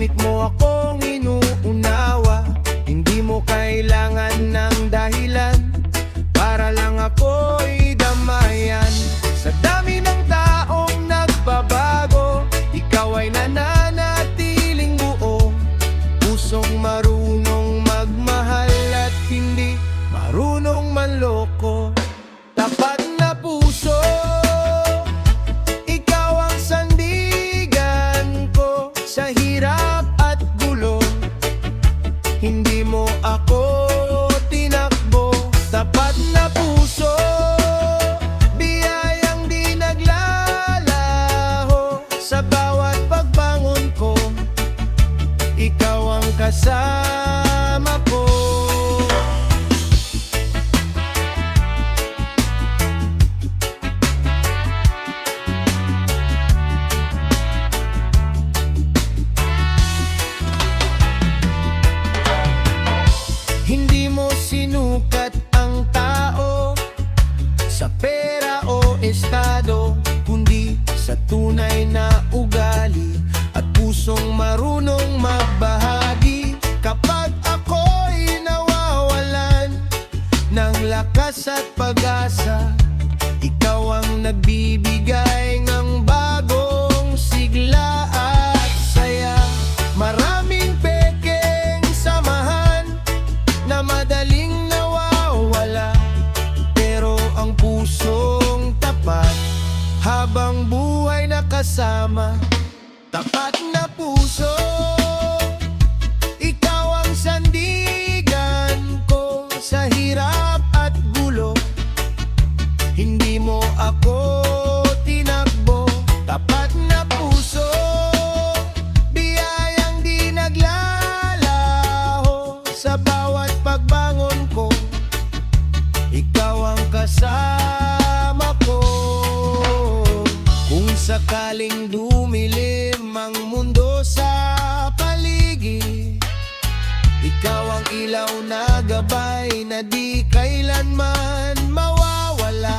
Tahimik mo akong inuunawa. Hindi mo kailangan ng dahilan para lang ako'y damayan. Sa dami ng taong nagbabago, ikaw ay nananatiling buo. Pusong marunong magmahal at hindi marunong manloko. Tapat na puso, ikaw ang sandigan ko sa hirap at gulo. Hindi mo ako tinakbo. Tapat na puso, biyayang di naglalaho. Sa bawat pagbangon ko, ikaw ang kasama ko. Hindi mo sinukat ang tao sa pera o estado, kundi sa tunay na ugali at pusong marunong magbahagi. Kapag ako'y nawawalan ng lakas at pag-asa, ikaw ang nagbibigay ng bagong sigla at saya. Maraming pekeng samahan na madaling nawawala, pero ang pusong tapat habang buhay nakasama. Tapat na puso, ikaw ang sandigan ko sa hirap at gulo. Hindi mo ako tinakbo. Tapat na puso, biyayang di naglalaho. Sa bawat pagbangon ko, ikaw ang kasama ko. Kung sakaling dumilim ang mundo sa paligid, ikaw ang ilaw na gabay na di kailanman mawawala.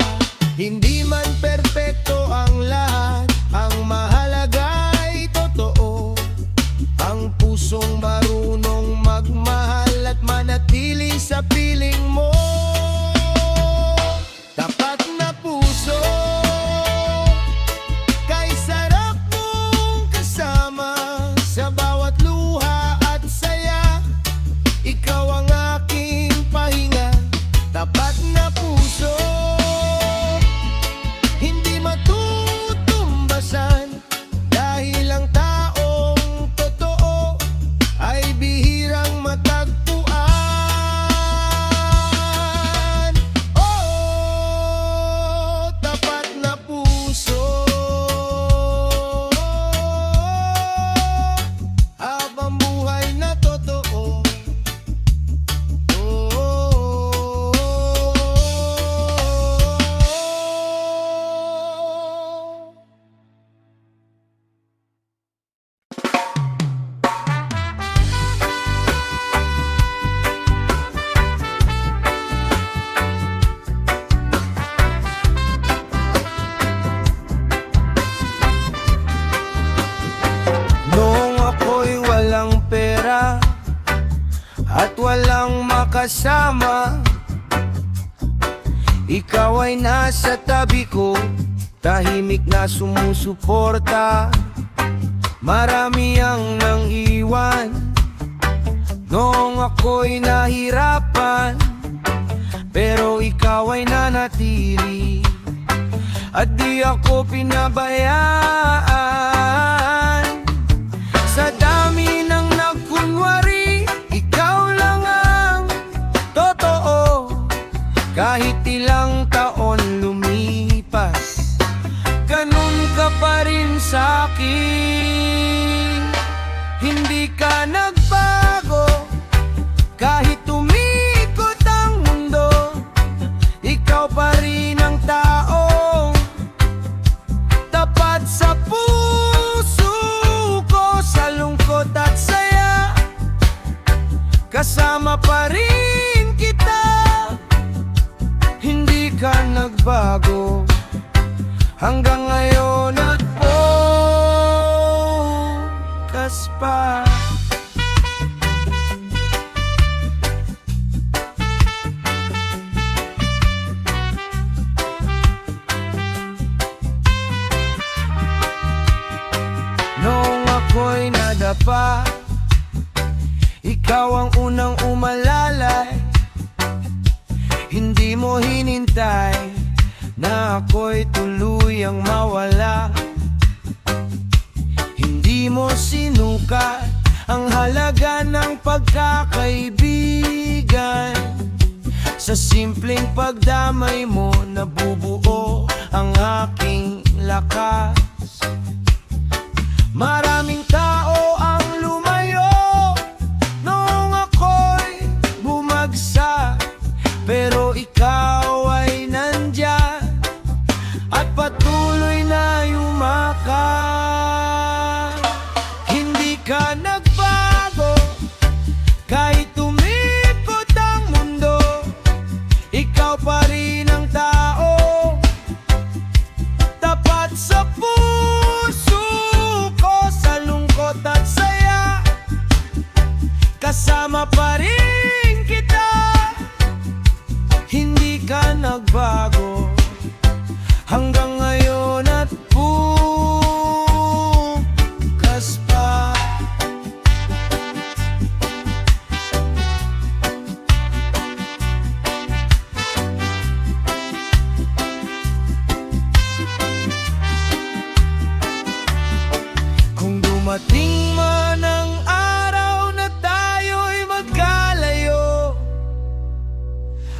Hindi man perpekto ang lahat, ang mahalaga'y totoo. Ang pusong marunong magmahal at manatili sa piling mo. Tapat na puso, kay sarap mong kasama. Sa bawat luha at saya, ikaw ang aking pahinga. Tapat na puso, hindi matutumbasan, dahil ang taong totoo ay bihirang matagpuan. Oh, tapat na puso, habang buhay na totoo. Noong ako'y walang pera at walang makasama, ikaw ay nasa tabi ko, tahimik na sumusuporta. Marami ang nang iwan noong ako'y nahirapan, pero ikaw ay nanatili at di ako pinabayaan. Sa dami ng nagkunwari, ikaw lang ang totoo. Kahit ilang taon lumipas, ganun ka pa rin sa'kin. Hindi ka nagbago kahit umikot ang mundo. Ikaw pa rin ang taong tapat sa puso ko. Sa lungkot at saya, kasama pa rin kita. Hindi ka nagbago hanggang ngayon at pa. Noong ako'y nadapa, ikaw ang unang umalalay. Hindi mo hinintay na ako'y tuluyang mawala. Hindi mo sinukat ang halaga ng pagkakaibigan. Sa simpleng pagdamay mo, nabubuo ang aking lakas. Maraming tao ang lumayo noong ako'y bumagsak, pero ikaw ay nandyan at patuloy na yumakap. Hindi ka nagbago kahit tumikot ang mundo. Ikaw pa rin ang tao, tapat sa puso ko, sa lungkot at saya. Kasama pa rin kita, hindi ka nagbago hanggang ngayon at bukas pa. Kung dumating man ang araw na tayo'y magkalayo,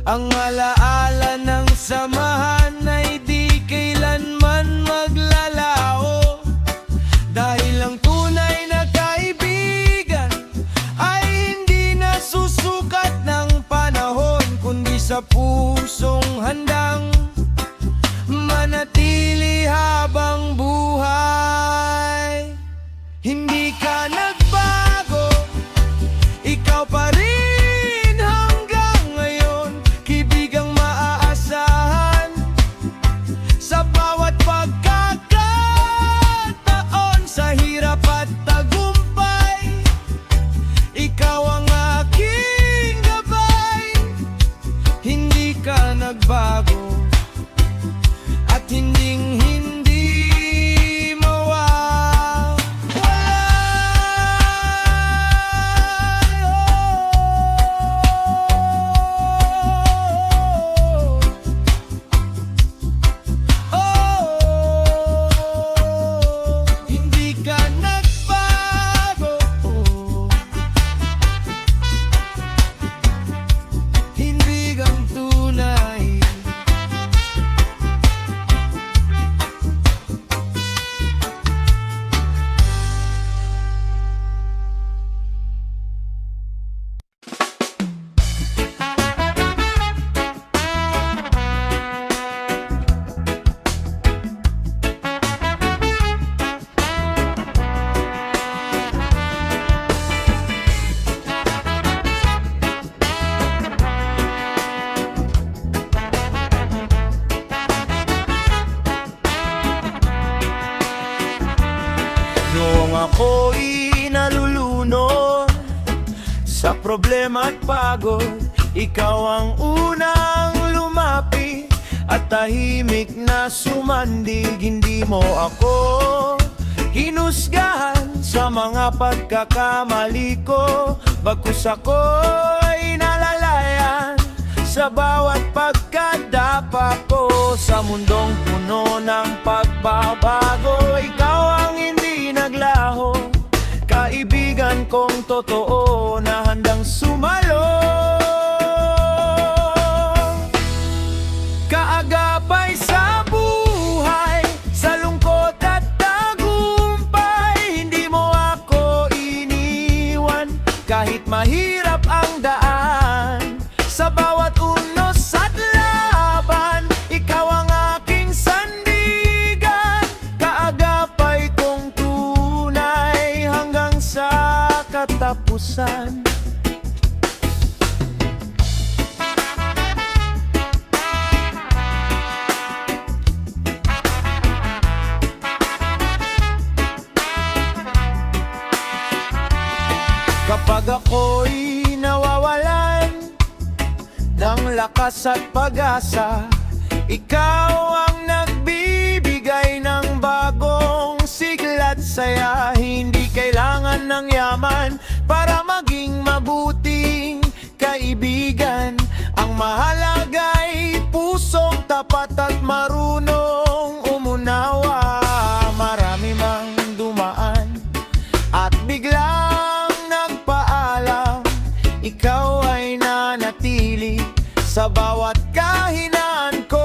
ang alaala ng samahan ay di kailanman maglalao. Dahil ang tunay na kaibigan ay hindi nasusukat ng panahon, kundi sa pusong handang manatili habang buhay. Hindi ka nagbago, ikaw pa rin hanggang ngayon, kaibigang maaasahan. Sa bawat pagkakataon, sa hirap at tagumpay, ikaw ang aking gabay. Hindi ka nagbago at hindi noong ako'y nalulunod sa problema at pagod, ikaw ang unang lumapit at tahimik na sumandig. Hindi mo ako hinusgahan sa mga pagkakamali ko, bagkus ako'y nalalayan sa bawat pagkadapa ko. Sa mundong puno ng pagbabago, ikaw ang hindi naglaho, kaibigan kong totoo na handang sumalo. Kaagapay sa buhay, sa lungkot at tagumpay, hindi mo ako iniwan kahit mahirap ang daan. Sa bawat unos at laban, ikaw ang aking sandigan, kaagapay kong tunay hanggang sa katapusan. Kapag ako'y nawawalan ng lakas at pag-asa, ikaw ang nagbibigay ng bagong sigla't saya. Hindi kailangan ng yaman para maging mabuting kaibigan. Ang mahalaga'y pusong tapat at marunong umunawa. Marami mang dumaan at biglang nagpaalam, ikaw ay nanatili sa bawat kahinaan ko.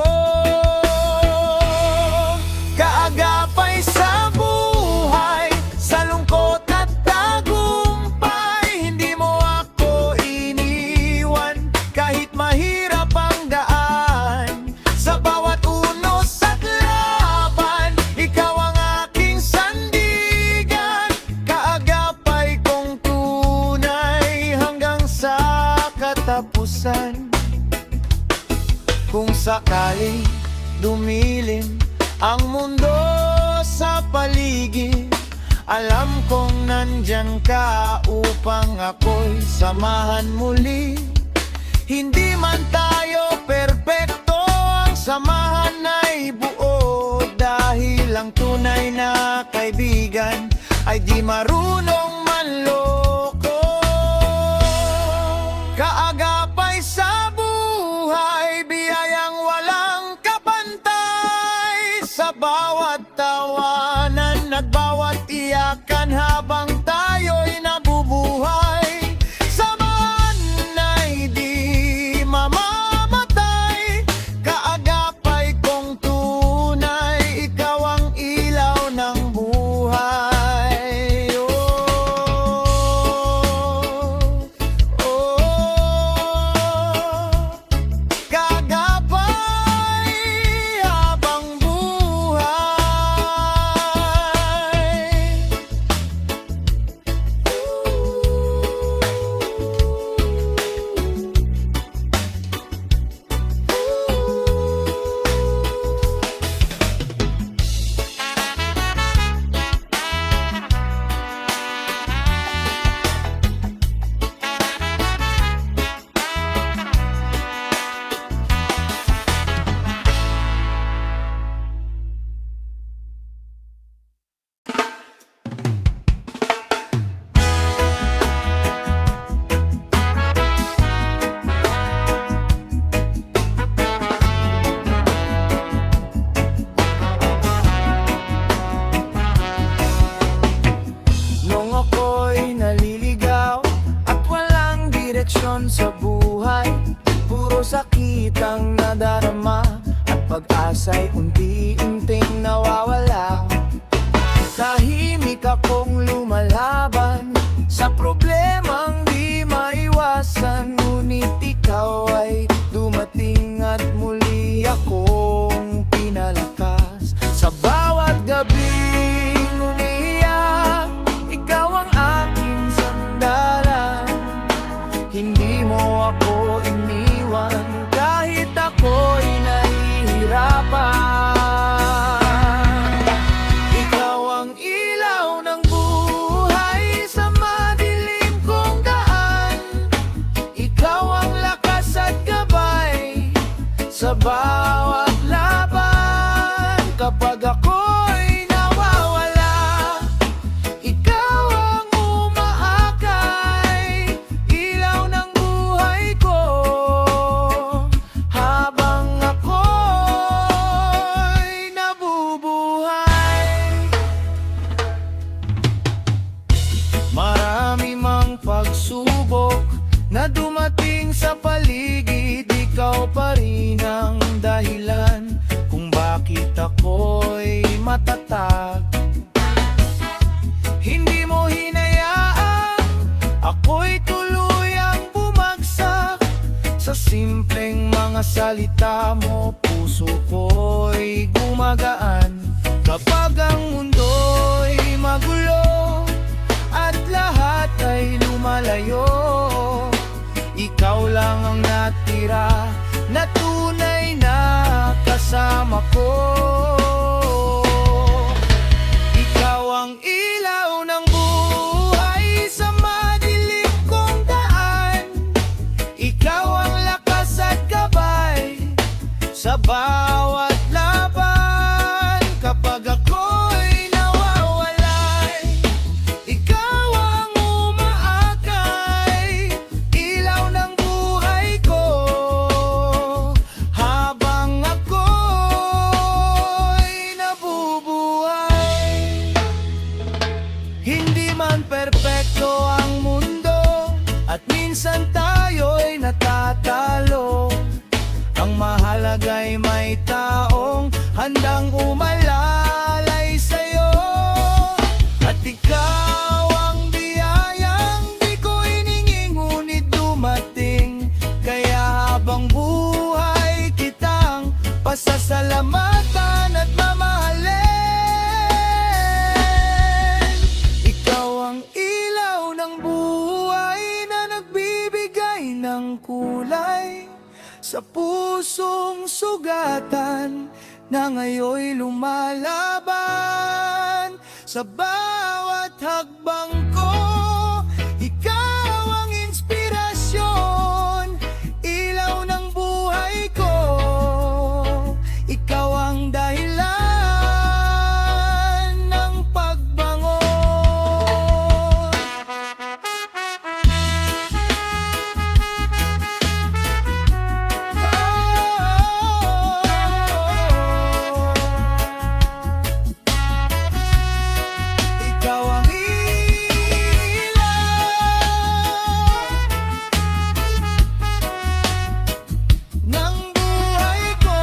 Kaagapay sa buhay, sa lungkot at tagumpay. Hindi mo ako iniwan kahit mahirap ang daan. Sa bawat unos at laban, ikaw ang aking sandigan. Kaagapay kong tunay hanggang sa katapusan. Kung sakaling dumilim ang mundo sa paligid, alam kong nandyan ka upang ako'y samahan muli. Hindi man tayo perpekto, ang samahan ay buo. Dahil ang tunay na kaibigan ay di marunong manloko. Kaagapay sa buhay, biyayang walang kapantay. Sa bawat tawanan at bawat iyakan habang tayo'y nabubuhay. Samahan ay di mamamatay. Kaagapay kong tunay, ikaw ang ilaw ng buhay. Kaagapay habang buhay. Nung ako'y naliligaw at walang direksyon sa buhay, puro sakit ang nadarama at pag-asa'y unti-unting nawawala. Tahimik akong lumalaban sa problemang di maiwasan, ngunit ikaw ay dumating at muli akong pinalakas. Sa bawat gabing umiiyak, ikaw ang aking sandalan. Hindi mo ako iniwan kahit ako'y nahihirapan. Ikaw ang ilaw ng buhay sa madilim kong daan. Ikaw ang lakas at gabay sa bawat laban. Kapag ako'y nawawala, ikaw ang umaakay, ilaw ng buhay ko. Habang ako'y nabubuhay, marami mang pagsubok na dumating sa paligid, ikaw pa rin ang dahilan kung bakit ako'y matatag. Hindi mo hinayaan ako'y tuluyang bumagsak. Sa simpleng mga salita mo, puso ko'y gumagaan. Kapag ang mundo'y magulo at lahat ay lumalayo, ikaw lang ang natira na tunay na kasama ko. Ikaw ang ilaw ng buhay sa madilim ko ng kulay sa pusong sugatan na ngayoy lumalaban. Sa bawat hakbang ko, ikaw ang inspirasyon, ilaw ng buhay ko, ikaw ang dahilan ng pagbangon. Ikaw ang ilaw ng buhay ko.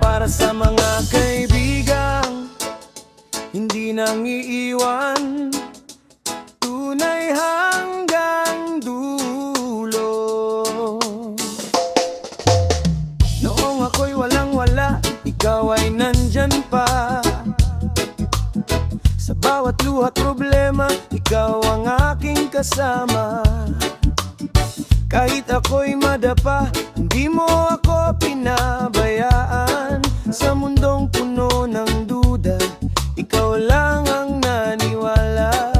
Para sa mga kaibigang hindi nang iiwan, tunay hanggang dulo. Noong ako'y walang-wala, ikaw ay nandyan pa. Sa bawat luha't problema, ikaw ang aking kasama. Kahit ako'y madapa, hindi mo ako pinabayaan. Sa mundong puno ng duda, ikaw lang ang naniwala.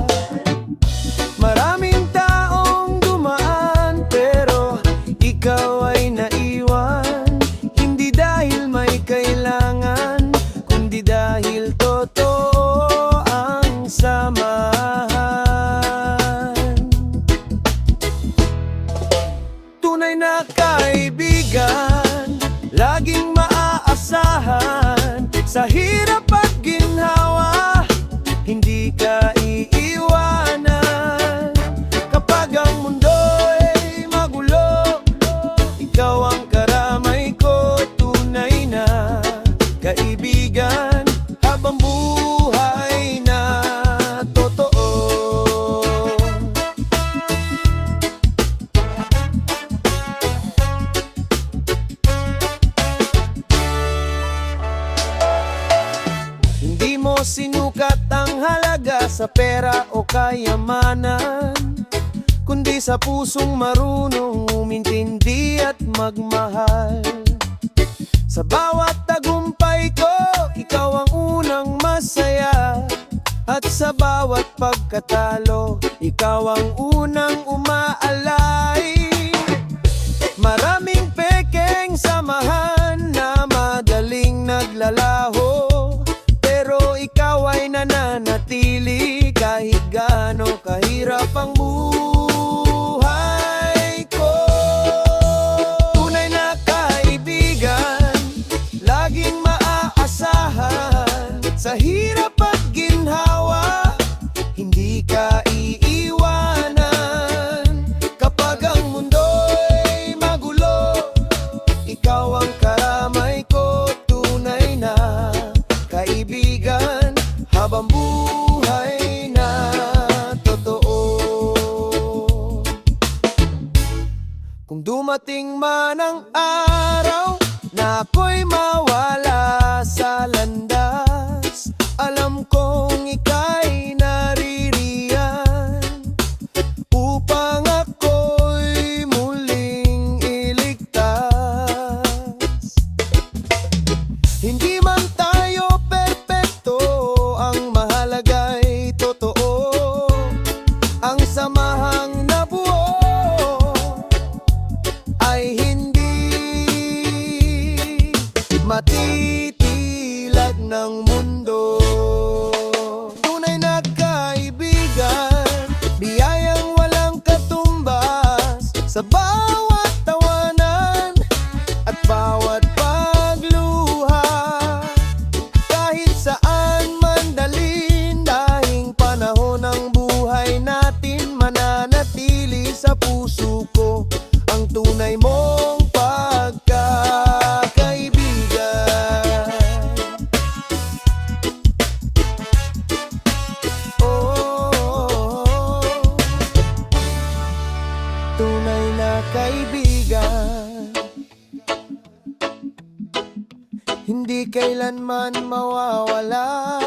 Maraming taong dumaan, pero ikaw ay naiwan. Hindi dahil may kailangan, kundi dahil totoo ang samahan. Tunay na kaibigan, laging maaasahan. Sa hirap at ginhawa, hindi ka iiwanan. Kapag ang mundo'y magulo, ikaw ang karamay ko. Tunay na kaibigan, habang buhay na totoo. Hindi mo sinukat ang halaga sa pera o kayamanan, kundi sa pusong marunong umintindi at magmahal. Sa bawat tagumpay ko, ikaw ang unang masaya. At sa bawat pagkatalo, ikaw ang unang umaalay. Maraming pekeng samahan na madaling naglalaho, pero ikaw ay nananatili kahit gaano kahirap ang buhay ko. Tunay na kaibigan, laging maaasahan. Sa hirap at ginhawa, hindi ka iiwanan. Kapag ang mundo'y magulo, ikaw ang karamay ko. Tunay na kaibigan, habang buhay na totoo. Kung dumating man ang araw na ako'y mawala sa landas, alam kong ika'y naririyan upang ako'y muling iligtas. Hindi man tayo perpekto, ang mahalaga'y totoo. Ang samahang nabuo ay hindi matitilag ng mundo. Tunay na kaibigan, biyayang walang katumbas. Sa bawat tawanan at bawat pagluha, kahit saan man dalhin, dahing panahon ng buhay natin, mananatili sa puso ko ang tunay mong pagkain. na kaibigan, hindi kailanman mawawala.